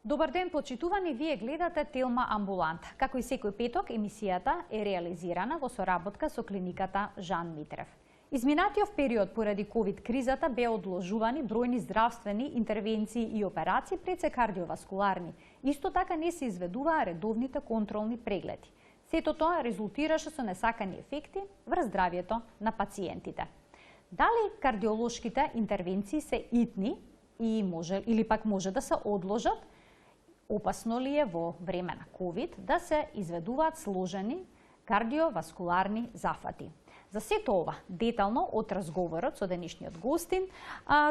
Добар ден, почитувани, вие гледате Телма Амбулант. Како и секој петок, емисијата е реализирана во соработка со клиниката Жан Митрев. Изминатиот период поради ковид-кризата беа одложувани бројни здравствени интервенции и операции, пред се кардиоваскуларни. Исто така не се изведуваа редовните контролни прегледи. Сето тоа резултираше со несакани ефекти врз здравието на пациентите. Дали кардиолошките интервенции се итни или пак може да се одложат? Опасно ли е во време на ковид да се изведуваат сложени кардиоваскуларни зафати? За сето ова, детално од разговорот со денешниот гостин,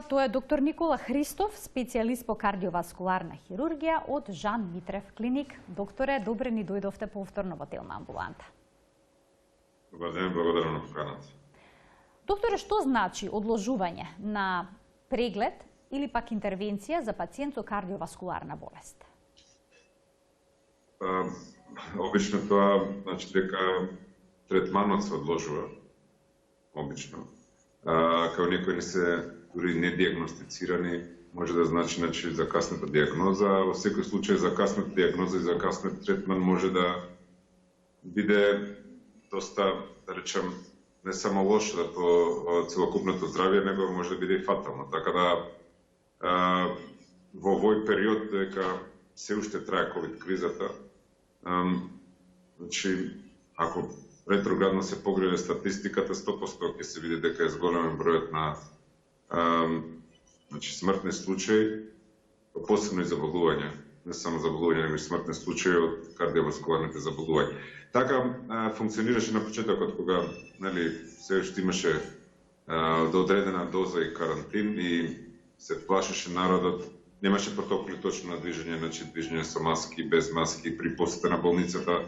тоа е доктор Никола Христов, специјалист по кардиоваскуларна хирургија од Жан Митрев клиник. Докторе, добре ни дојдовте повторно во Телма Амбуланта. Добар ден, благодарам на поканата. Докторе, што значи одложување на преглед или пак интервенција за пациент со кардиоваскуларна болест? Обично тоа значи дека третманот се одложува, обично. Као некои не се дури не диагностицирани, може да значи закасната диагноза. Во секој случај закасната диагноза и закаснат третман може да биде доста, да речем, не само лошо по целокупното здравје, него може да биде и фатално. Така да во овој период дека се уште трае ковид-кризата, значи, ако ретроградно се погледа статистиката, 100% ќе се види дека е зголемен бројот на смртни случаи, посебно и заболувања, не само заболувања, но и смртни случаи од кардиоваскуларните заболувања. Така функционираше на почетокот кога се уште имаше доодредена доза и карантин и се плашеше народот. Немаше протоколи точно на движење со маски, без маски, при посета на болницата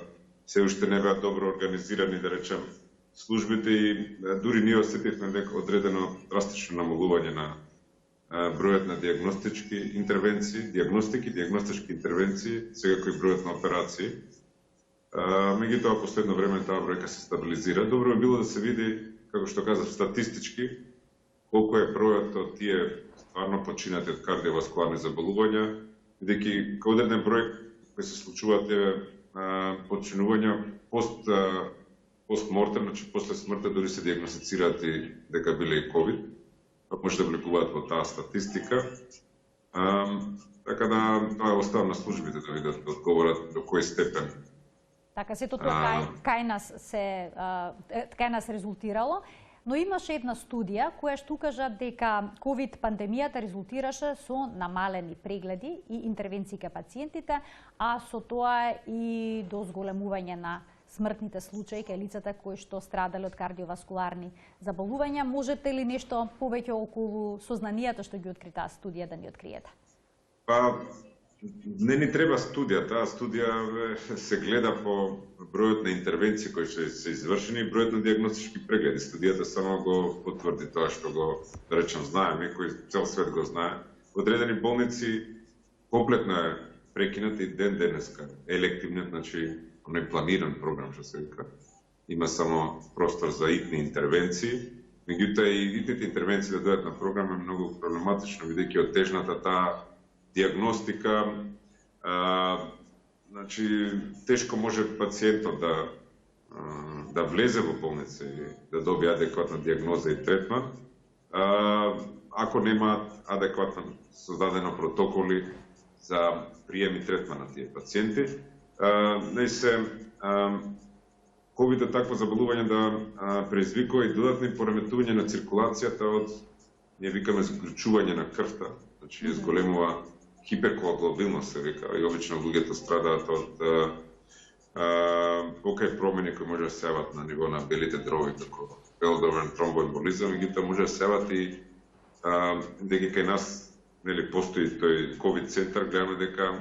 се уште не беа добро организирани, да речем, службите и дури ние осетивме дека одредено драстично намалување на бројот на диагностички интервенции, секако и бројот на операции. Меѓутоа, последно време таа бројка се стабилизира. Добро би било да се види, како што казав, статистички, колку е бројот од тие стварно починати од кардиоваскуларни заболувања, бидејќи кај одреден број кои се случуваат починувања постмортем, значи после смртта дори се диагностицираат и дека биле и ковид, па може да влегуваат во таа статистика. Така да тоа оставам на службите да видат, да одговорат до кој степен. Така, сето тоа кај нас резултирало. Но имаше една студија која што укажа дека ковид пандемијата резултираше со намалени прегледи и интервенции кај пациентите, а со тоа и до зголемување на смртните случаи кај лицата кои што страдале од кардиоваскуларни заболувања. Можете ли нешто повеќе околу сознанијата што ги откри таа студија да ни откриете? Не ни треба студија. Таа студија се гледа по бројот на интервенции кои се извршени и бројот на диагностички прегледи. Студијата само го потврди тоа што го, да речем, знаеме, кој цел свет го знае. Одредени болници комплетно е прекинат и денеска. Елективниот, значи, оној планиран програм, што се вика. Има само простор за итни интервенции. Меѓутоа и итните интервенции да дојдат на програм е многу проблематично, бидејќи оттежната таа диагностика, значи тешко може пациентот да влезе во болница и да добие адекватна диагноза и третман, ако нема адекватно создадено протоколи за прием и третман на тие пациенти. Ковид е такво заболување да предизвикува и додатни пореметувања на циркулацијата од, ние викаме, зголчување на крвта, значи зголемува хиперкоагулабилност се вика, и обично луѓето страдаат од покрај промени кои може да се јават на ниво на белите дрови, како белодробен тромбоемболизам, меѓутоа може да се јават и дека кај нас постои тој ковид центар, гледаме дека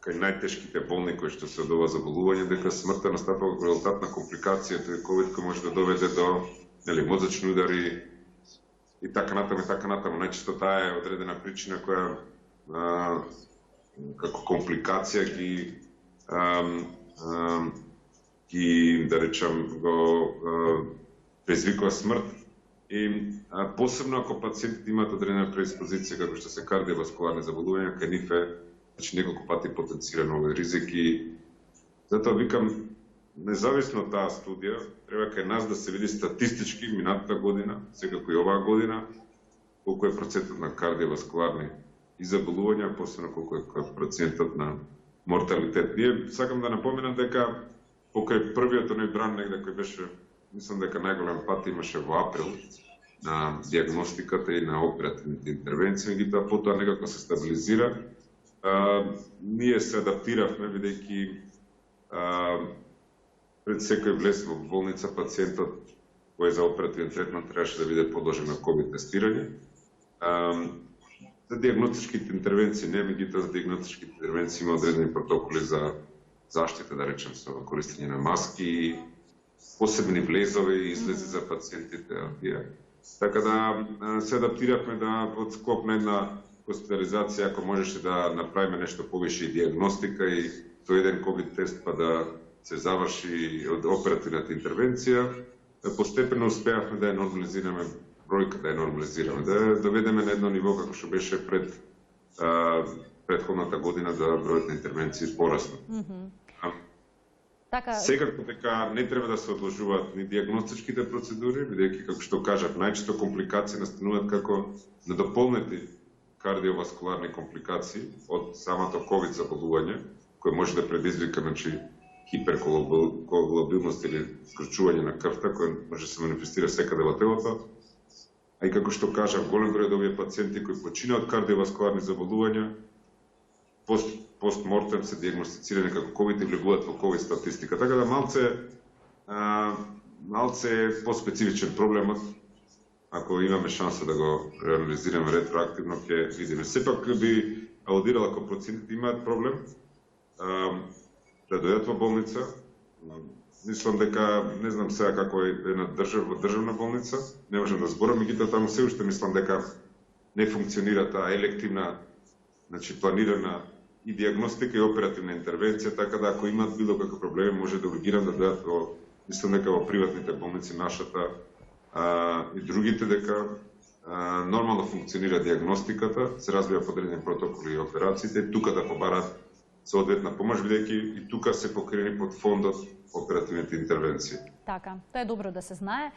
кај најтешките болни кои што се од ова заболување, дека смртта настапува во резултат на компликација тој ковид кој може да доведе до мозачни удари и така натаму. Најчесто таа е одредена причина која како компликација ги да речем, го предизвикува смрт И посебно ако пациентите имаат одредена преиспозиција како што се кардиоваскуларни заболувања, кај нив е неколку пати потенциран овој ризик и затоа викам, независно од таа студија, треба кај нас да се види статистички минатата година, секако и оваа година, колку е процентот на кардиоваскуларни и заболувања, посебно колку е процентот на морталитет. Ние сакам да напоменам дека покрај првиот оној бран негде кој беше, мислам дека најголем пат имаше во април на диагностиката и на оперативните интервенции, меѓутоа потоа некако се стабилизира. Ние се адаптиравме бидејќи пред секој влез во болница пациентот кој за оперативен третман требаше да биде подложен на ковид тестирање. За диагностичките интервенции не, меѓутоа за диагностичките интервенции има одредени протоколи за заштита, да речем, со користење на маски, посебни влезови и излези за пациентите. Така да се адаптиравме да од скоп на една хоспитализација, ако можеше да направиме нешто повеќе и диагностика и со еден ковид тест па да се заврши од оперативната интервенција, постепено успеавме да ја нормализираме бројка, да ја нормализираме, да ја доведеме на едно ниво како што беше пред предходната година да бројот на интервенции порасна. Секако дека не треба да се одложуваат ни диагностичките процедури, бидејќи како што кажав, најчесто компликации настануваат како недополнети кардиоваскуларни компликации од самото ковид заболување, кој може да предизвика хиперкоагулабилност или скрчување на крвта, кој може да се манифестира секаде во телото. А и како што кажав, голем број од овие пациенти кои почина од кардиоваскуларни заболувања, постмортем се диагностицирани како ковид и влегуваат во ковид статистика. Така да малце е поспецифичен проблемот. Ако имаме шанса да го реализираме ретроактивно, ќе видиме. Сепак би аудирал ако пациентите имаат проблем да дојдат во болница. Мислам дека, не знам сега како е на државна болница, не можам да зборам, меѓутоа таму се уште мислам дека не функционира таа елективна, значи планирана и диагностика и оперативна интервенција, така да ако имаат било какви проблеми, може да ургирам да дојдат во, мислам дека во приватните болници, нашата и другите, дека нормално функционира диагностиката, се развија подредени протоколи и операциите, тука да побараат соодветна помош, бидејќи и тука се покрени под фондот оперативните интервенции. Така, тоа е добро да се знае.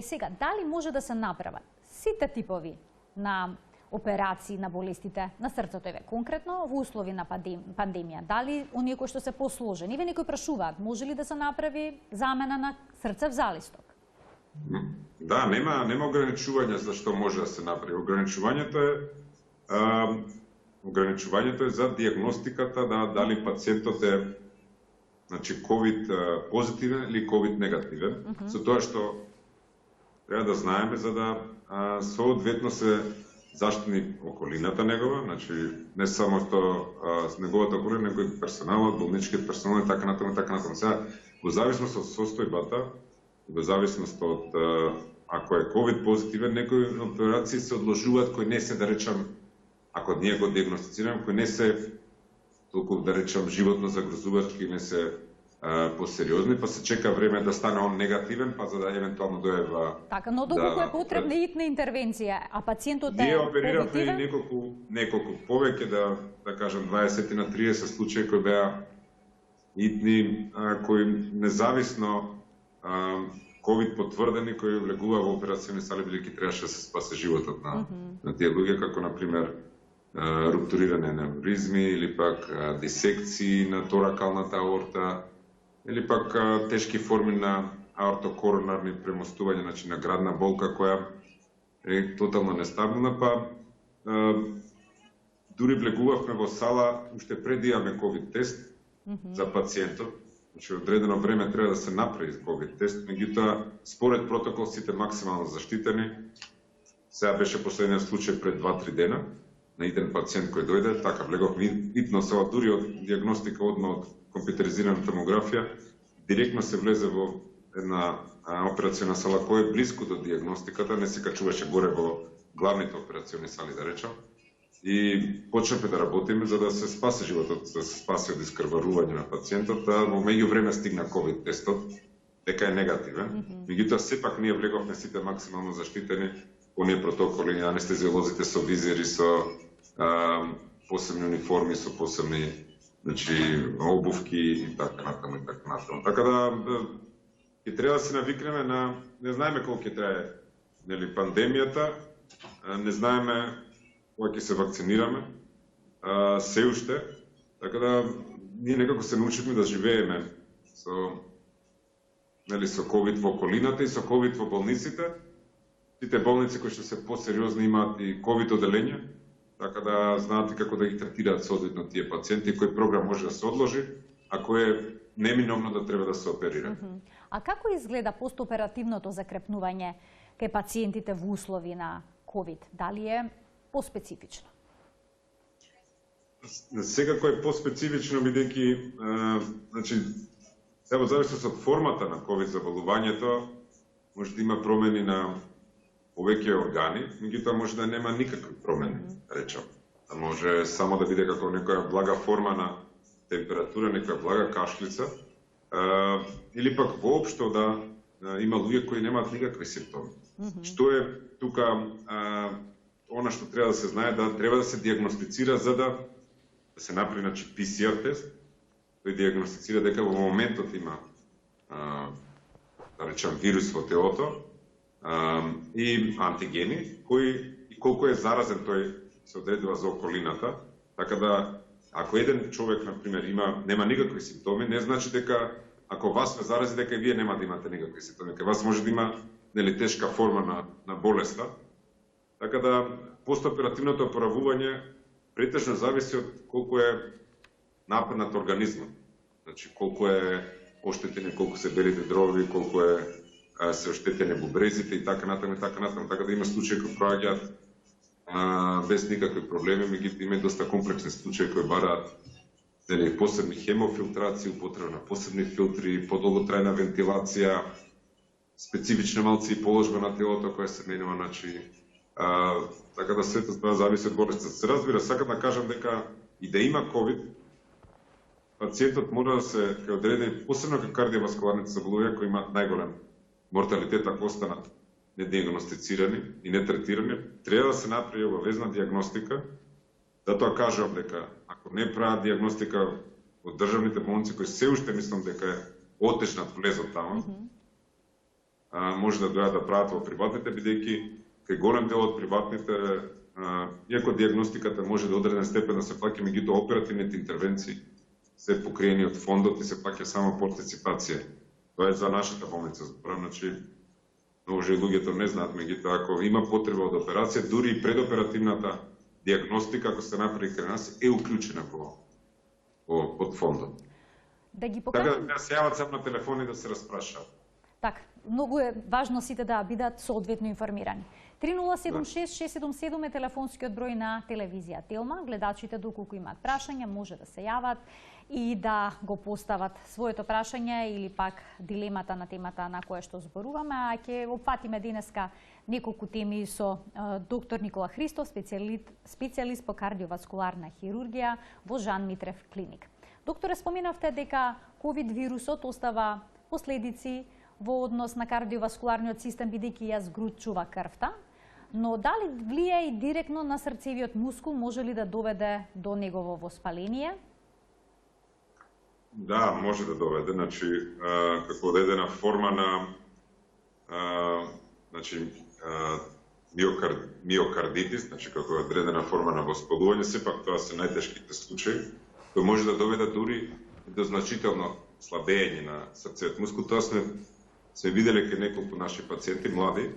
Сега, дали може да се направат сите типови на операции на болестите на срцето, конкретно во услови на пандемија? Дали оние кои што се посложени? Ве некои прашуваат, може ли да се направи замена на срцев залисток? Да, нема ограничување за што може да се направи. Ограничувањето е за диагностиката, дали пациентот е ковид позитивен или ковид негативен, со тоа што треба да знаеме за да соодветно се заштити околината негова, не само што неговата околина, него и персоналот, болничкиот персонал и така натаму. Сега, во зависност од состојбата, во зависност од ако е ковид позитивен, некои операции се одложуваат кои не се, да речам, ако ние го диагностицираме, кои не се толку, да речам, животно загрозувачки, не се посериозни, па се чека време да стане он негативен, па за да евентуално дојава... Така, но доколку е потребна итна интервенција, а пациентот е позитивен? Ние опериравме неколку повеќе, да кажам, 20 на 30 случаи кои беа итни, кои независно ковид потврдени, кои влегува во операциони сали, бидејќи требаше да се спасе животот на тие луѓе, како например руптурирање на аневризми или пак дисекции на торакалната аорта или пак тешки форми на аортокоронарни премостувања, на градна болка која е тотално нестабилна, па дури влегувавме во сала уште пред да имаме ковид тест за пациентот. Одредено време треба да се направи ковид тест, меѓутоа според протокол сите максимално заштитени. Сега беше последниот случај пред 2-3 дена на еден пациент кој дојде, така влеговме итно села, дури од диагностика од компјутеризирана томографија, директно се влезе во една операционна сала која е близко до диагностиката, не се качуваше горе во главните операционни сали, да речам. И почнавме да работиме за да се спаси животот, да се спаси од искрварување на пациентот, а во меѓувреме стигна ковид тестот. дека е негативен. Меѓутоа сепак ние влеговме сите максимално заштитени оние протоколи, анестезиолозите со визири, со посебни униформи, со посебни обувки и така натаму и така натаму. Така да ќе треба да се навикнеме на, не знаеме колку ќе трае пандемијата, не знаеме кога ќе се вакцинираме, се уште, така да ние некако се научивме да живееме со COVID во околината и со COVID во болниците. Сите болници кои што се посериозни имаат и COVID оделења, така да знаат како да ги третираат соодветно тие пациенти, кој програм може да се одложи, а кој е неминовно да треба да се оперира. А како изгледа постоперативното закрепнување кај пациентите во услови на COVID? Дали е поспецифично? Секако е поспецифично, бидејќи во зависност од формата на COVID заболувањето, може да има промени на повеќе органи, меѓутоа може да нема никакви промени, речам. Може само да биде како некоја блага форма на температура, некоја блага кашлица, или пак воопшто да има луѓе кои немаат никакви симптоми. Што е тука она што треба да се знае, да треба да се диагностицира за да се направи PCR тест, тој диагностицира дека во моментот има да речем вирус во телото и антигени кои и колку е заразен тој се одредува за околината, така да ако еден човек на пример нема никакви симптоми, не значи дека ако вас ве зарази дека и вие нема да имате никакви симптоми, дека вас може да има тешка форма на болеста. Така да постоперативното оправување претежно зависи од колку е нападнат организмот. Значи колку е оштетени, колку се белите дробови, колку се оштетени бубрезите и така натаму и така натаму. Така да има случаи кои проаѓаат без никакви проблеми, меѓутоа има доста комплексни случаи кои бараат посебни хемофилтрации, употреба на посебни филтри, подолготрајна вентилација, специфична малци и положба на телото која се менува, така да сето тоа зависи од болестта. Се разбира, сакам да кажам дека и да има COVID, пациентот мора да се одредени, посебно кај кардиоваскуларните заболувања кои имаат најголем морталитет ако останат недиагностицирани и нетретирани, треба да се направи обавезна диагностика. Затоа кажувам дека ако не прават диагностика од државните болници, кои се уште мислам дека е отечнат влезот таму, може да дојдат да прават во приватните, бидејќи кај голем дел од приватните, иако диагностиката може до одреден степен да се плаќа, меѓутоа оперативните интервенции се покриени од фондот и се плаќа само партиципација. Тоа е за нашата болница. Значи, може и луѓето не знаат, меѓутоа ако има потреба од операција, дури и предоперативната диагностика, ако се направи кај нас, е уклучена од фондот. Да ги покажем... Така да се јават само на телефон и да се распрашаат. Така, многу е важно сите да бидат соодветно информирани. 3076-677 е телефонскиот број на телевизија Телма. Гледачите доколку имаат прашања може да се јават и да го постават своето прашање или пак дилемата на темата на која што зборуваме, а ќе опфатиме денеска неколку теми со доктор Никола Христов, специјалист по кардиоваскуларна хирургија во Жан Митрев клиник. Докторе, споменавте дека COVID вирусот остава последици во однос на кардиоваскуларниот систем, бидејќи ја згручува крвта, но дали влие и директно на срцевиот мускул, може ли да доведе до негово воспаление? Да, може да доведе, значи како одредена форма на миокардитис, значи како одредена форма на воспалување, сепак тоа се најтешките случаи, кои може да доведе дури до значително слабење на срцевиот мускул. Тоа сме виделе кај неколку наши пациенти млади,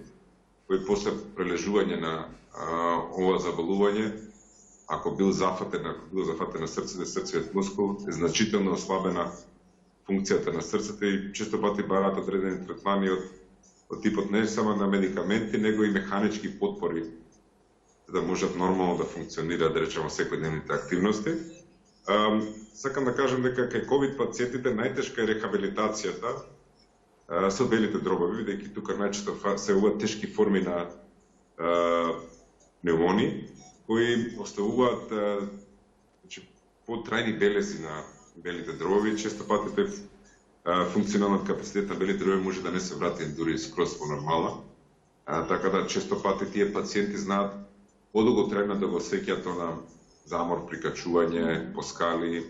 кои после прележување на ова заболување, ако бил зафатен на срцевиот мускул, е значително ослабена функцијата на срцето и често пати бараат одредени третмани од типот не само на медикаменти, него и механички потпори, за да можат нормално да функционираат, да речеме, секојдневните активности. Сакам да кажам дека кај COVID пациентите најтешка е рехабилитацијата со белите дробови, бидејќи тука најчесто се уват тешки форми на пневмонии, кои оставуваат потрајни белези на белите дробови. Често пати тој функционалниот капацитет на белите дробови може да не се врати дури скроз во нормала. Така да често пати тие пациенти знаат подолготрајно да го сеќаат на замор при качување по скали,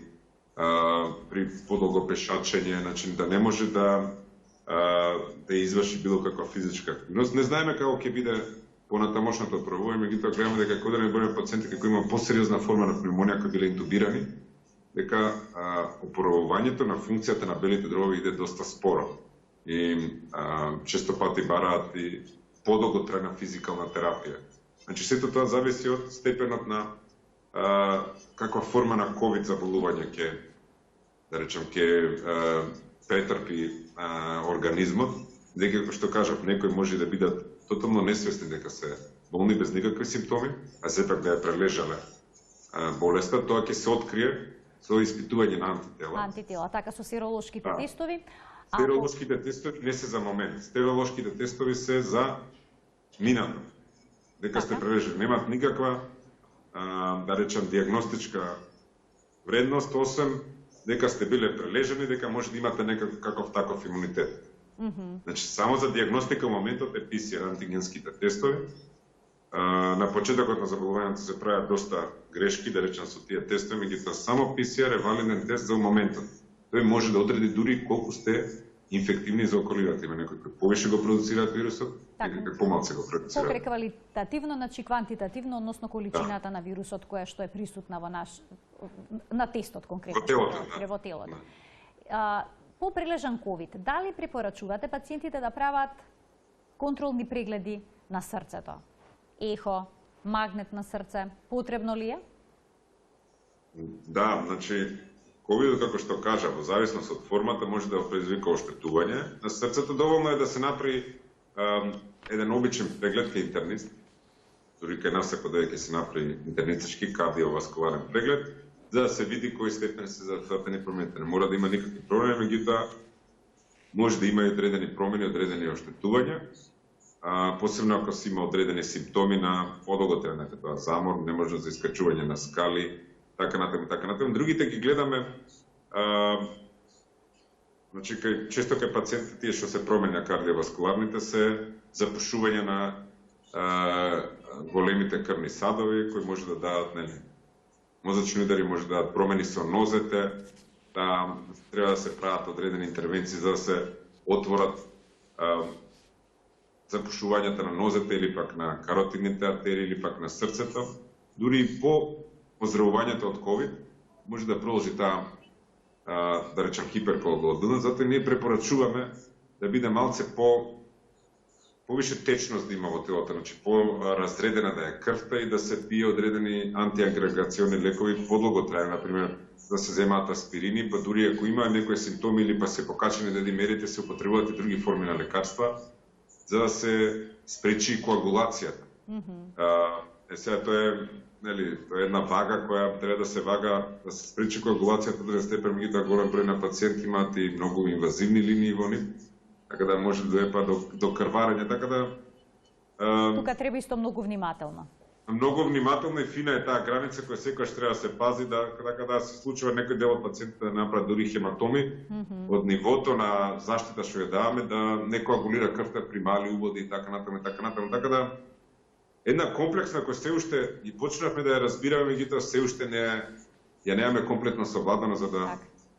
при подолго пешачење, значи да не може да изврши било каква физичка активност. Не знаеме како ќе биде понатамошното отпробување, меѓутоа гледаме дека голем број пациенти кои има посериозна форма на пневмонија кои биле интубирани, дека опоравувањето на функцијата на белите дробови иде доста споро и често пати бараат и подолготрајна физикална терапија. Значи сето тоа зависи од степенот на каква форма на ковид заболување ќе, да речем, ќе претрпи организмот, дека што кажав, некои може да бидат тотално несвесни дека се болни без никакви симптоми, а сепак да ја прележале болеста, тоа ќе се открие со испитување на антитела. Антитела, така со серолошките тестови. Серолошките тестови не се за момент. Серолошките тестови се за минато. Дека сте прележали, немаат никаква да речем диагностичка вредност, освен дека сте биле прележани, дека може да имате некаков таков имунитет. Значи, само за диагностика во моментот е PCR, антигенските тестови. На почетокот на заболувањето се прават доста грешки, да речем, со тие тестови, меѓутоа само PCR е валиден тест за моментот. Тој може да одреди дури колку сте инфективни за околината. Има некои кои повише го продуцираат вирусот, некои кои помалку го продуцираат. Покрај квалитативно, значи квантитативно, односно количината на вирусот која што е присутна во на тестот конкретно. Во телото. По прележан ковид, дали препорачувате пациентите да прават контролни прегледи на срцето? Ехо, магнет на срце, потребно ли е? Да, значи, ковидот, како што кажа, во зависност од формата, може да предизвика оштетување на срцето. Доволно е да се направи еден обичен преглед кај интернист, дури кај нас ако ќе се направи интернистички кардиоваскуларен преглед, за да се види кои степени се затвртени промените. Не мора да има никакви промени, меѓутоа може да има и одредени промени, одредени оштетувања, посебно ако се има одредени симптоми на подолготрајна тоа замор, неможност за искачување на скали, така натаму, така натаму. Другите ги гледаме, значи често кај пациентите тие што се промени на кардиоваскуларните се запушување на големите крвни садови кои може да дадат мозачни удари, може да дадат промени со нозете, да треба да се прават одредени интервенции за да се отворат запушувањата на нозете или пак на каротидните артерии или пак на срцето. Дури и по оздравувањето од ковид може да продолжи таа да речем хиперкоагулабилност, затоа ние препорачуваме да биде малце повише течност да има во телото, значи по-разредена да е крвта и да се пие одредени антиагрегациони лекови подолготрајно, например да се земаат аспирини, па дури ако има некои симптоми или па се покачени дедимерите, се употребуваат и други форми на лекарства за да се спречи коагулацијата. Сега тоа е една вага која треба да се вага, да се спречи коагулацијата до степен, меѓутоа голем број на пациенти имаат и многу инвазивни линии во нив, така да може да дојде до крварење, така да тука треба исто многу внимателно. Многу внимателно и фина е таа граница која секогаш треба да се пази, така да се случува некој дел од пациентите да направат дури хематоми од нивото на заштита што ја даваме, да не коагулира крвта при мали уводи и така натаму, така да една комплексна која се уште и почнавме да ја разбираме, меѓутоа се уште ја немаме комплетно совладано за да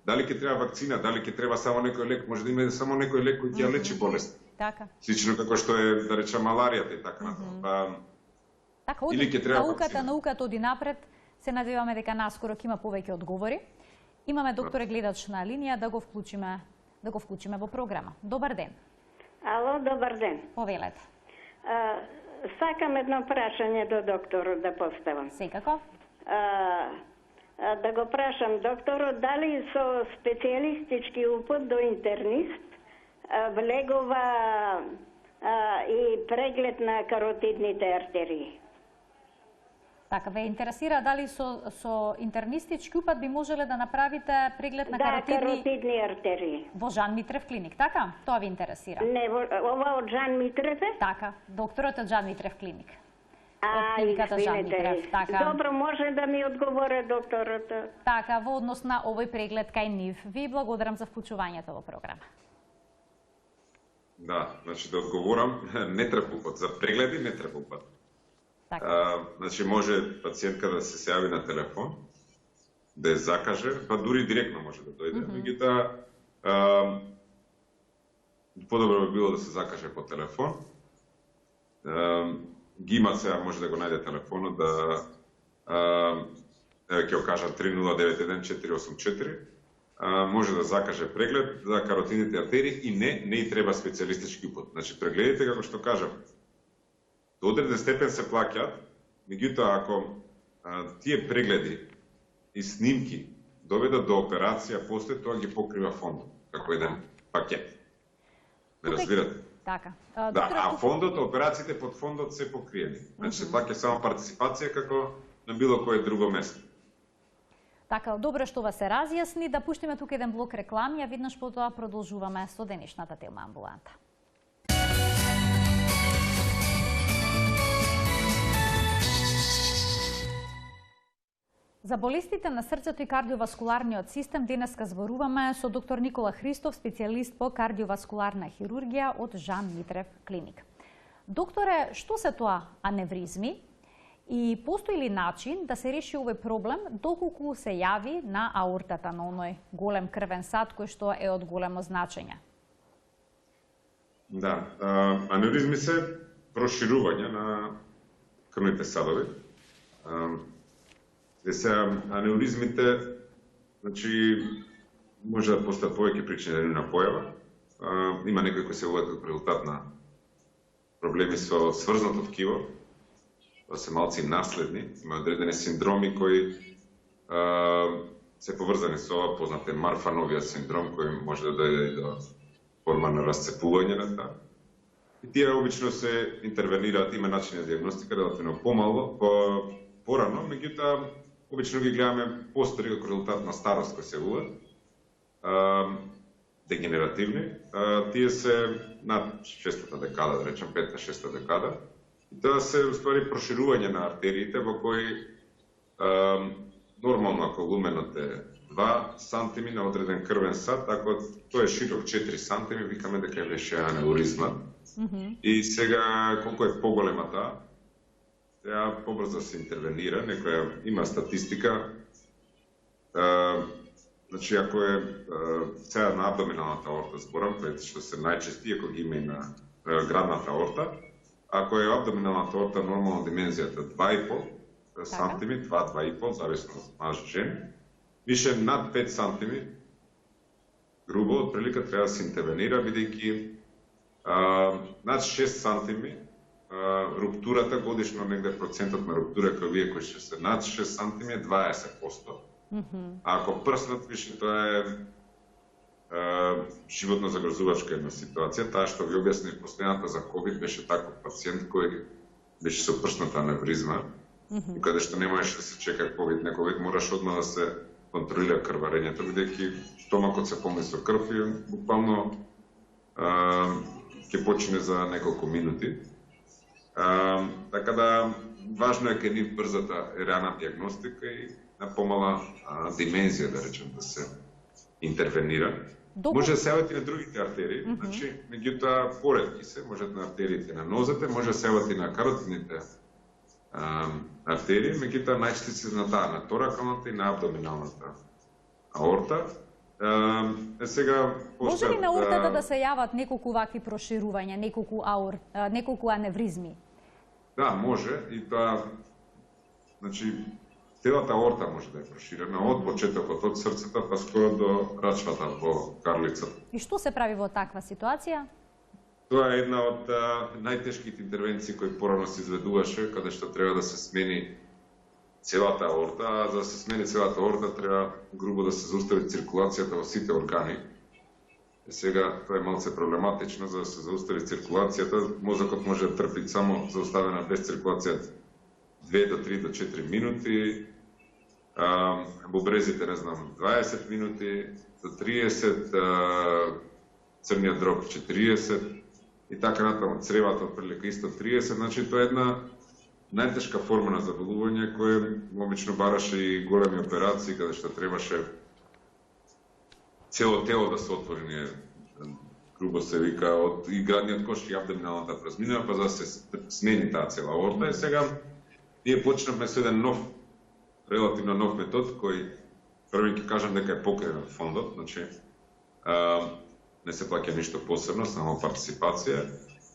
дали ќе треба вакцина, дали ќе треба само некој лек, може да има само некој лек кој ќе ја лечи болест. Така. Слично како што е да речем маларијата и така натаму. Така, науката оди напред, се надеваме дека наскоро ќе има повеќе одговори. Имаме докторе гледач на линија, да го вклучиме во програма. Добар ден. Ало, добар ден. Повелете. Сакам едно прашање до докторот да поставам. Секако. Да го прашам докторот дали со специјалистички упат до интернист влегува и преглед на каротидните артерии. Така, ве интересира дали со интернистички упат би можеле да направите преглед на каротидни артерии. Во Жан Митрев клиник, така? Тоа ви интересира? Не, ова од Жан Митрев е? Така, докторот од Жан Митрев клиник. од клиниката Жан извинете. Митрев. Така. Добро, може да ми одговори докторот. Така, во однос на овој преглед кај нив, ви благодарам за вклучувањето во програма. Да, значи да одговорам, не треба упат. За прегледи не треба упат. Така. Значи може пациентка да се јави на телефон, да ја закаже, па дури директно може да дојде. Меѓутоа, подобро би било да се закаже по телефон. Ги има сега, може да го најде телефонот, да ќе го кажам 3091-484, може да закаже преглед за каротидните артерии и не и треба специјалистички упат. Значи прегледите, како што кажам, до одреден степен се плаќаат, меѓутоа ако тие прегледи и снимки доведат до операција, после тоа ги покрива фондот, како еден пакет. Ме разбирате? Така. Да, а фондот, операциите под фондот се покриени. Значи се плаќа само партиципација како на било кое друго место. Така, добро што ова се разјасни. Да пуштиме тука еден блок реклами, а виднаш потоа продолжуваме со денешната тема амбуланта. За болестите на срцето и кардиоваскуларниот систем денеска зборуваме со доктор Никола Христов, специјалист по кардиоваскуларна хирургија од Жан Митрев клиник. Докторе, што се тоа аневризми и постои ли начин да се реши овој проблем доколку се јави на аортата, на оној голем крвен сад кој што е од големо значење? Да, аневризми се проширување на крвните садови. Аневризмите, значи, може да постојат повеќе причини на појава. Има некои кои се уводат како резултат на проблеми со сврзнато ткиво, се малци наследни, има одредени синдроми кои се поврзани со ова, познат е Марфановиот синдром, кој може да дојде и до форма на расцепување на таа. И тие обично се интервенираат, има начини на диагностика, релативно порано, меѓутоа обично ги гледаме постари како резултат на старост кои се уват, дегенеративни. Тие се над 6-та декада, да речем 5-та-6-та декада. И тоа се уствари проширување на артериите во кои нормално ако луменот е 2 сантими на одреден крвен сад, ако тој е широк 4 сантими, викаме дека беше аневризма. И сега колку е поголема таа, сега побрзо се интервенира, некоја има статистика. Значи ако е сега на абдоминалната аорта зборам, што се најчести, ако ги има и на градната аорта, ако е абдоминалната аорта нормална димензијата 2,5 сантими, 2,5, зависно од маж и жен, више над 5 сантими, грубо, отприлика треба да се интервенира, бидејќи над 6 сантими руптурата годишно негде процентот на руптура кај овие кои се над 6 сантими е 20%. А ако прснат, више тоа е животно загрозувачка една ситуација. Таа што ви објасних последната за ковид беше таков пациент кој беше со прсната аневризма, и каде што не можеше да се чека ковид, не ковид, мораш одма да се контролира крварењето, бидејќи стомакот се полни со крв и буквално ќе почине за неколку минути. Така да, важно е кај нив брзата и рана диагностика и на помала димензија, да речем, да се интервенира. Може да се јават и на другите артерии, значи, меѓутоа поретки се, може на артериите на нозете, може да се јават и на каротидните артерии, меѓутоа најчесто се на таа, на торакалната и на абдоминалната аорта. Сега може ли на аортата да се јават неколку вакви проширувања, неколку аневризми? Да, може, и тоа, значи, целата аорта може да е проширена од почетокот од срцето па скоро до рачвата во карлицата. И што се прави во таква ситуација? Тоа е една од најтешките интервенции кои порано се изведуваше, каде што треба да се смени целата аорта, а за да се смени целата аорта треба грубо да се заустави циркулацијата во сите органи. Сега тоа е малце проблематично, за да се заустави циркулацијата, мозокот може да трпи само зауставена без циркулација 2 до 3 до 4 минути, бубрезите, не знам, 20 минути до 30, црниот дроб 40 и така натаму, цревата отприлика исто 30, значи тоа е една најтешка форма на заболување кое обично бараше и големи операции каде што требаше цело тело да се отвори, грубо се вика, од и градниот кош и абдоминалната празмина, па за да се смени таа цела аорта. И сега ние почнавме со еден релативно нов метод, кој први ќе кажам дека е покрен од фондот, значи не се плаќа ништо посебно, само партиципација.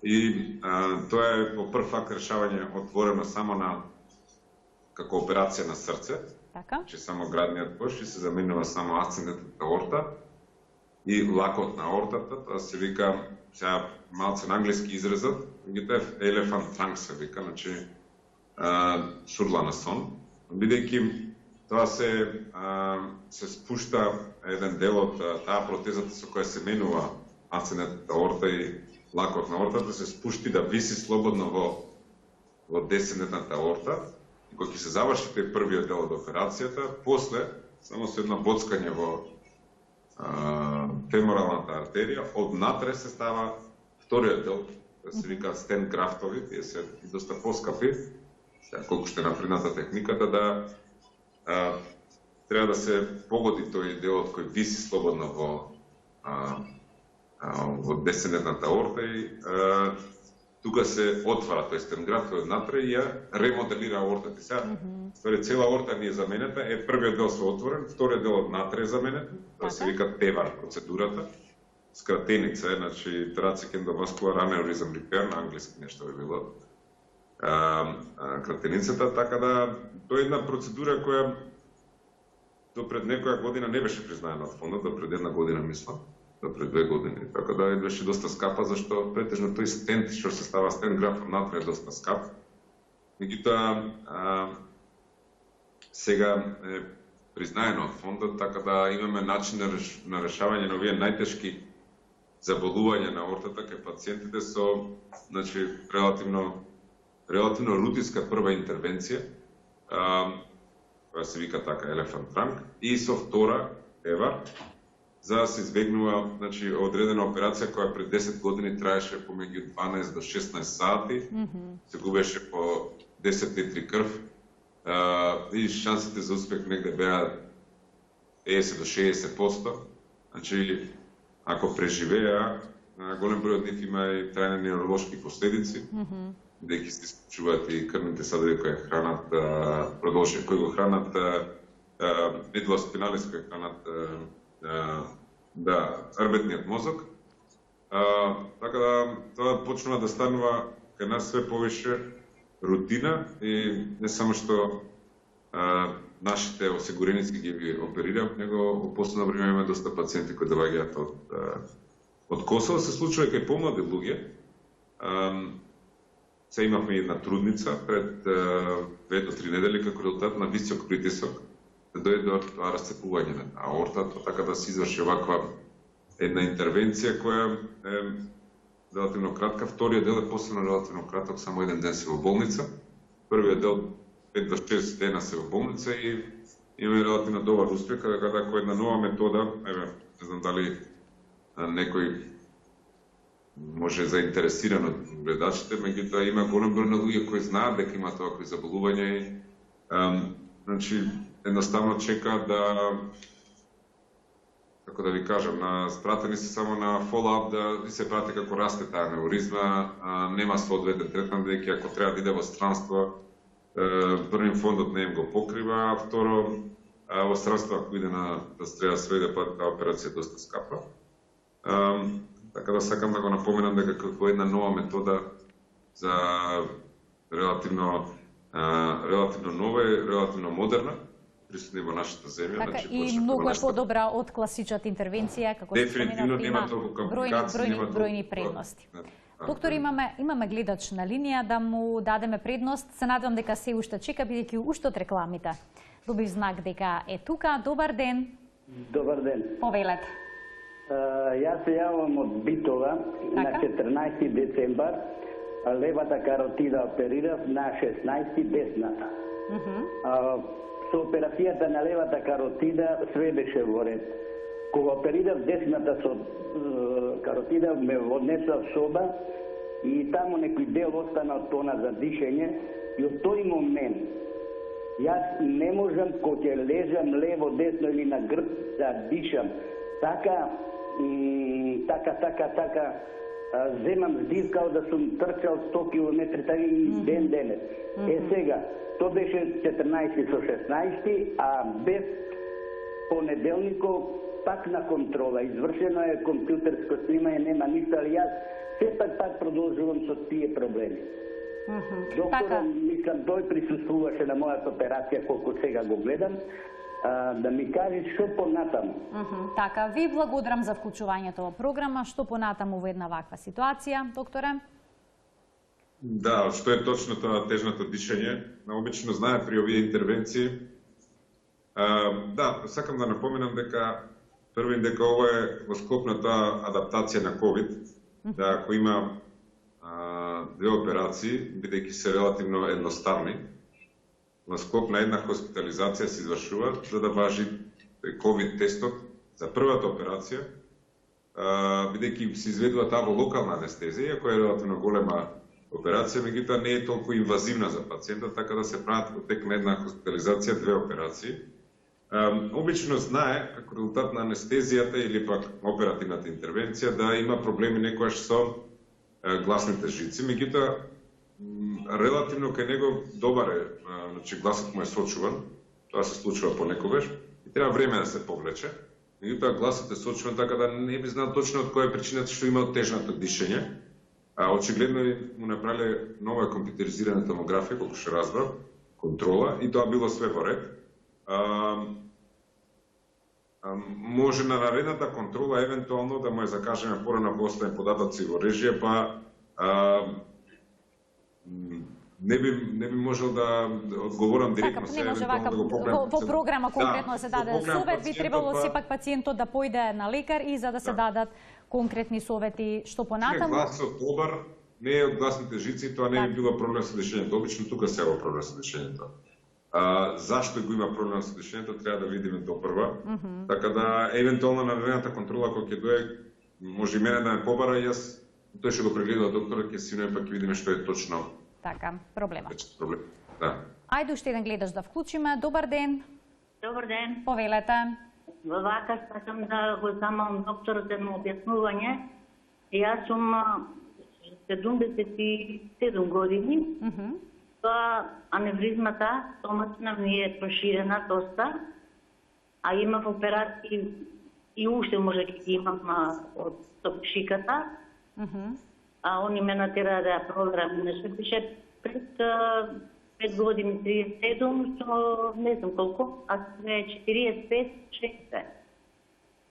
И тоа е по прв факт решавање отворено само на како операција на срце, значи само градниот кош и се заменува само асцендентната аорта и лакот на аортата, тоа се вика, сега малце на англиски изразот, тоа е елефант транк се вика, значи сурла на сон, бидејќи тоа се спушта еден дел од таа протезата со која се менува асцендентната аорта и лакот на аортата, се спушти да виси слободно во десцендентната аорта. И кога ќе се заврши тој првиот дел од операцијата, после само со едно боцкање во феморалната артерија, однатре се става вториот дел, се вика стент графтови, тие се доста поскапи, колку што е напредната техниката, да треба да се погоди тој делот кој виси слободно во десцендентната аорта и тука се отвара тој стент графтови однатре и ја ремоделира аортата. Сега, цела аорта ни е заменета, првиот дел се отворен, вториот дел однатре е заменет, тоа се вика TEVAR процедурата, скратеница е, значи Thoracic Endovascular Aneurysm Repair, на англиски нешто би било, кратеницата, така да тоа е една процедура која до пред некоја година не беше признаена од фондот, до пред една година мислам, до пред 2 години, така да беше доста скапа, зашто претежно тој стент, што се става стент граф внатре е доста скап. Меѓутоа, сега е признаено од фондот, така да имаме начин на решавање на овие најтешки заболувања на аортата кај пациентите со, значи, релативно рутинска прва интервенција, која се вика така елефант транк, и со втора TEVAR, за да се избегнува, значи, одредена операција која пред 10 години траеше помеѓу 12 до 16 сати, се губеше по 10 литри крв, и шансите за успех негде беа 50 до 60%. Значи, ако преживеа, голем број од нив има и трајни невролошки последици, бидејќи се исклучуваат и крвните садови кои хранат кои го хранат медула спиналис, кои хранат рбетниот мозок. Така да тоа почнува да станува кај нас све повеќе рутина и не само што нашите осигуреници ги оперираат, него во последно време има доста пациенти кои доаѓаат од Косово. Се случува и кај помлади луѓе. Се имавме една трудница пред 2 до 3 недели како резултат на висок притисок да дојде до тоа расцепување на аортата, така да се изврши оваква една интервенција која е релативно кратка. Вториот дел е посебно релативно краток, само 1 ден се во болница. Првиот дел 5 до 6 дена се во болница и имаме релативно добар успех, кога која една нова метода, не знам дали некој може заинтересиран од гледачите, меѓутоа има голем број на луѓе кои знаат дека има тоа кои заболување и значи едноставно чека да, како да ви кажам, спратени се само на follow-up да се прати како расте таа анеуризма, нема соодветен третман, дека ако треба да иде во странство, првим фондот не им го покрива, а второ, во странство ако иде да треба се иде па таа операција е доста скапа. Така да сакам да го напоменам дека како една нова метода за релативно нова и релативно модерна, присутни во нашата земја. Така, значи, и многу е подобра од класичната интервенција, како се споменавте, има бројни предности. Доктор, имаме гледач на линија, да му дадеме предност. Се надевам дека се уште чека, бидејќи уште од рекламите добив знак дека е тука. Добар ден. Добар ден. Повелете. Јас се јавам од Битола на 14 децембар. Левата каротида оперирав на 16 десната. Со операцијата на левата каротида све беше во ред. Кога оперирав десната со каротида, ме однесла в соба и таму некој дел остана од тона за дишење И од тој момент јас не можам кога ќе лежам лево, десно или на грб да дишам. Така земам здив као да сум трчал 100 километри, така и ден денес. Сега, то беше 14 со 16, а без понеделникот пак на контрола. Извршено е компјутерско снимање, нема ништо, али јас сепак пак продолжувам со тие проблеми. Докторот, мислам, тој присуствуваше на мојата операција, колку сега го гледам, да ми кажи што понатаму. Така, ви благодарам за вклучувањето во програма. Што понатаму во една ваква ситуација, докторе? Да, што е точно тоа тежното дишење? Обично знае при овие интервенции. Да, сакам да напоменам дека ова е во склоп на тоа адаптација на COVID, да ако има две операции, бидејќи се релативно едноставни, во склоп на една хоспитализација се извршува, за да важи COVID тестот за првата операција, бидејќи се изведува таа во локална анестезија, која е релативно голема операција, меѓутоа не е толку инвазивна за пациентот, така да се прават во тек на една хоспитализација две операции. Обично знае, како резултат на анестезијата или пак оперативната интервенција, да има проблеми некојаш со гласните жици, меѓутоа релативно кај него добар е, значи гласот му е сочуван, тоа се случува понекогаш и треба време да се повлече. Меѓутоа гласот е сочуван, така да не би знал точно од која е причината што има тежното дишење. Очигледно му направиле нова компјутеризирана томографија, колку што разбрав, контрола, и тоа било све во ред. Може на наредната контрола евентуално да му е закажеме порано поставен податоци во режија, па не би можел да одговорам директно се. Не може вака во програма конкретно се даде совет, би требало сепак пациентот да појде на лекар и за да се дадат конкретни совети што понатаму. Гласот добар, не е од гласните жици, тоа не би било проблем со дишењето. Обично тука се е проблем со дишењето. Зашто го има проблем со дишењето, треба да видиме допрва. Така да, евентуално на наредната контрола, кој ќе дое, може и мене да ме побара, и јас, тој ќе го прегледа докторот, ќе синуе, пак ќе видиме што е точно. Така, проблемот. Да. Ајде уште еден гледаш да вклучиме. Добар ден. Добар ден. Повелете. Во вака сакам да го замолам докторот едно објаснување. Јас сум 77 години. Тоа аневризмата стомачна ми е проширена доста, а имав операции и уште може да имам од стопшиката. Они ме натера да ја проверам, нешто пише пред 5 години 37, што не знам колку, а сега е 45-60.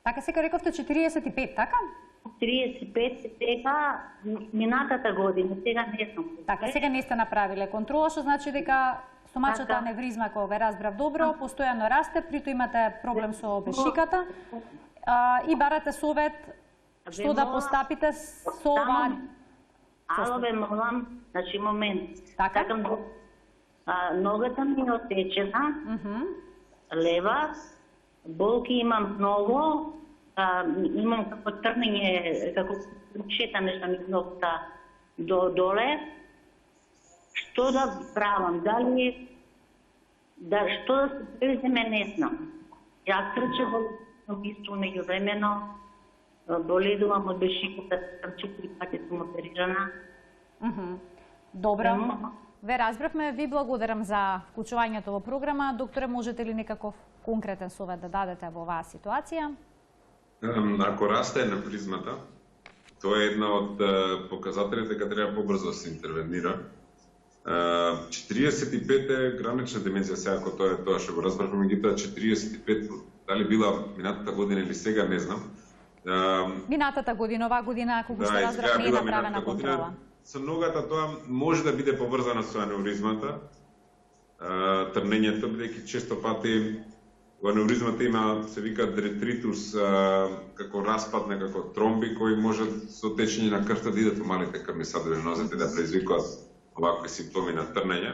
Така сега рековте 45, така? 35 сега минатата година, сега не знам. Така, сега не сте направиле контрола, што значи дека стомачната аневризма, кога ве разбрав добро, постојано расте, притоа имате проблем со бешиката и барате совет што да постапите со ова. Ало, ве молам, значи момент. Сакам ногата ми е отечена, лева, болки имам многу, имам како трнење, како шета нешто ми ногта до доле. Што да правам? Дали што да се преземе, не знам. Јас трчам во исто меѓувремено, боледувам од бешиката, сам 4 пати сум оперирана. Добро. Ве разбравме, ви благодарам за вклучувањето во програма. Докторе, можете ли некаков конкретен совет да дадете во оваа ситуација? Ако расте аневризмата, тоа е една од показателите каде треба побрзо да се интервенира. 45 е гранична деменција, сега ако тоа што го разбравме, меѓутоа 45, дали била минатата година или сега, не знам. Минатата година, оваа година, кога што разбрав, не е направена контрола. Со ногата тоа може да биде поврзано со аневризмата, трнењето, бидејќи често пати во аневризмата има, се вика детритус, како распад, некако тромби, кои може со течење на крвта да идат во малите крвни садови на нозете да предизвикуваат овакви симптоми на трнење.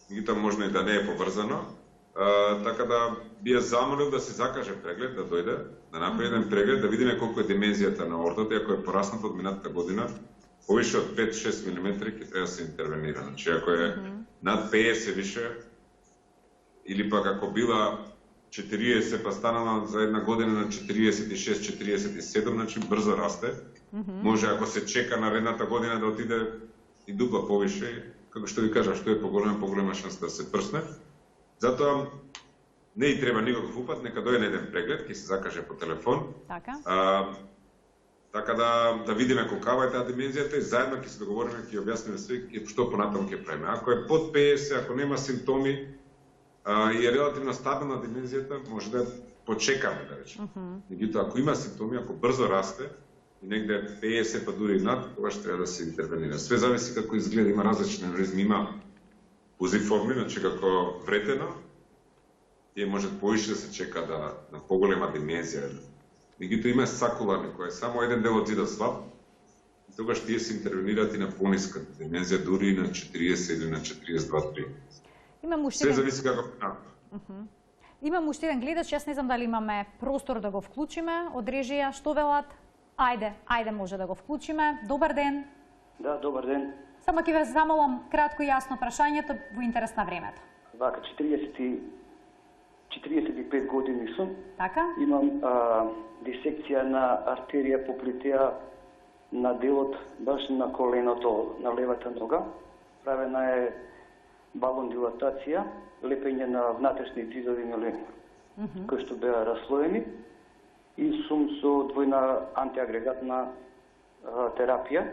Меѓутоа можно и да не е поврзано. Така да би ја замолил да се закаже преглед, да дојде, да направи еден преглед, да видиме колку е демензијата на ортата, ако е порасната од минатата година, повише од 5-6 мм ќе треба да се интервенира. Значи, ако е над 50 више, или пак ако била 40 па станала за една година на 46-47, значи брзо расте. Може ако се чека наредната година да отиде и дупла повише, како што ви кажа, што е поголема шанса да се прсне. Затоа не и треба никаков упат, нека дојде на еден преглед, ќе се закаже по телефон. Така да видиме колкава е таа димензијата и заедно ќе се договориме, ќе објасниме све што понатаму ќе правиме. Ако е под 50, ако нема симптоми и е релативно стабилна димензијата, може да почекаме, да речеме. Меѓутоа, ако има симптоми, ако брзо расте, и негде 50 па дури над, тогаш треба да се интервенира. Све зависи како изгледа, има различни аневризми, има узиформи, значи како вретено, тие може поише да се чека на поголема димензија. Меѓутоа има сакуларни кои е само еден дел од зидот слаб, и тогаш тие се интервенираат и на пониска димензија, дури и на 40 или на 42-3. Се зависи како Имам уште еден гледач, јас не знам дали имаме простор да го вклучиме од режија, што велат? Ајде може да го вклучиме. Добар ден. Да, добар ден. Само ќе ве замолам кратко и јасно прашањето во интерес на времето. Вака, 45 години сум. Така? Имам дисекција на артерија поплитеа на делот баш на коленото, на левата нога. Правена е балон дилатација, лепење на внатрешни зидови кои што беа раслоени и сум со двојна антиагрегатна терапија.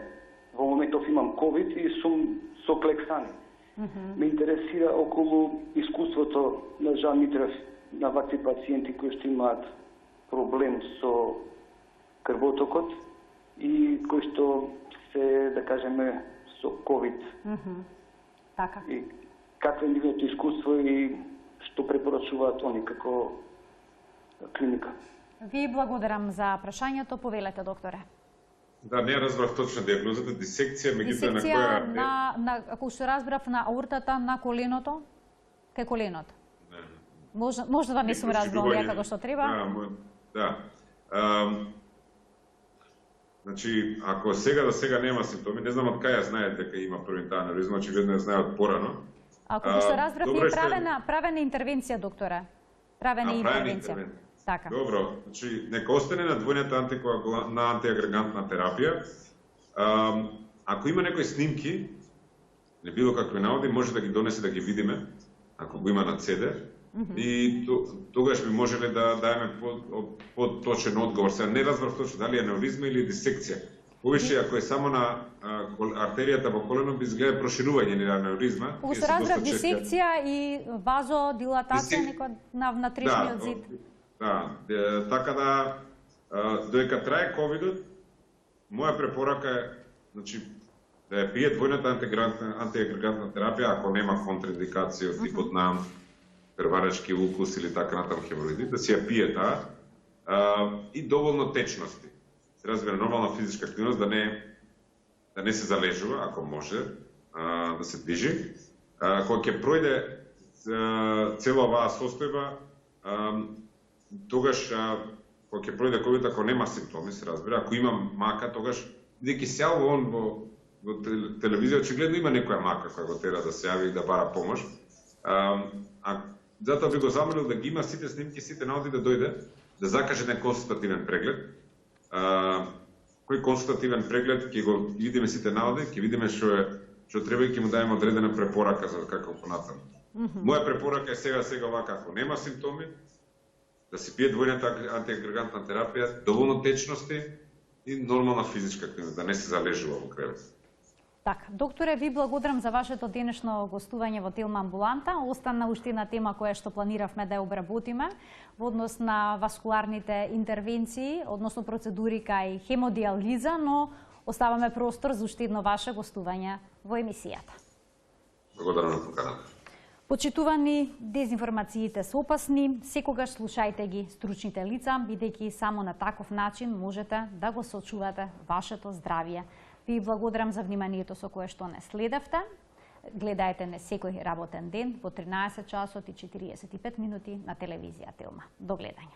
Во моментов имам ковид и сум со клексани. Ме интересира околу искуството на Жан Митрев на вакви пациенти кои што имаат проблем со крвотокот и кои што се, да кажеме, со ковид. Така. И какво е нивното искуство и што препорачуваат они како клиника? Ви благодарам за прашањето, повелете, докторе. Да, не разбрав точно диагнозата, дисекција, меѓутоа на која... на ако што разбрав, на аортата на коленото, кај коленото. Може да не сум разбрал ја како што треба. Да. Значи, ако сега до сега нема симптоми, не знам од кај ја знаете дека има првента аневризма, очигледно ја знаат порано. Ако што разбрав, е правена интервенција, докторе. Правена интервенција. Така. Добро, значи нека остане на двојната антиагрегантна терапија. Ако има некои снимки, не било какви наводи, може да ги донесе да ги видиме, ако го има на CD. И тогаш би можеле да даеме по-точен одговор. Сега не разбрав точно дали е аневризма или дисекција. Повише, ако е само на артеријата во колено, би изгледа проширување на аневризма. Ако се разбрав дисекција и вазодилатација на внатрешниот зид. Да, така да, додека трае ковидот, моја препорака е, значи, да ја пие двојната антиагрегантна терапија, ако нема контраиндикација од типот на крваречки укус или така натаму хемороиди, да си ја пие таа и доволно течности. Се разбира, нормална физичка активност да не се залежува, ако може, да се движи. Кога ќе пројде цела оваа состојба, тогаш, кога ќе пројде ковид, ако нема симптоми, се разбира, ако има мака, тогаш, бидејќи се јавува он во телевизија, очигледно има некоја мака која го тера да се јави и да бара помош. Затоа би го замолил да ги има сите снимки, сите наводи да дојде, да закаже еден консултативен преглед. Кој консултативен преглед, ќе го видиме сите наводи, ќе видиме што треба и ќе му даеме одредена препорака за како понатаму. Моја препорака е сега овака, ако нема симптоми, да се пие двојната антиагрегантна терапија, доволно течности и нормална физичка активност, да не се залежува во кревет. Така, докторе, ви благодарам за вашето денешно гостување во Телма амбуланта. Остана уште една тема која што планиравме да ја обработиме во однос на васкуларните интервенции, односно процедури кај хемодиализа, но оставаме простор за уште едно ваше гостување во емисијата. Благодарам на поканата. Почитувани, дезинформациите се опасни, секогаш слушајте ги стручните лица, бидејќи само на таков начин можете да го сочувате вашето здравје. Ви благодарам за вниманието со кое што не следевте. Гледајте не секој работен ден во 13 часот и 45 минути на телевизија Телма. До гледање.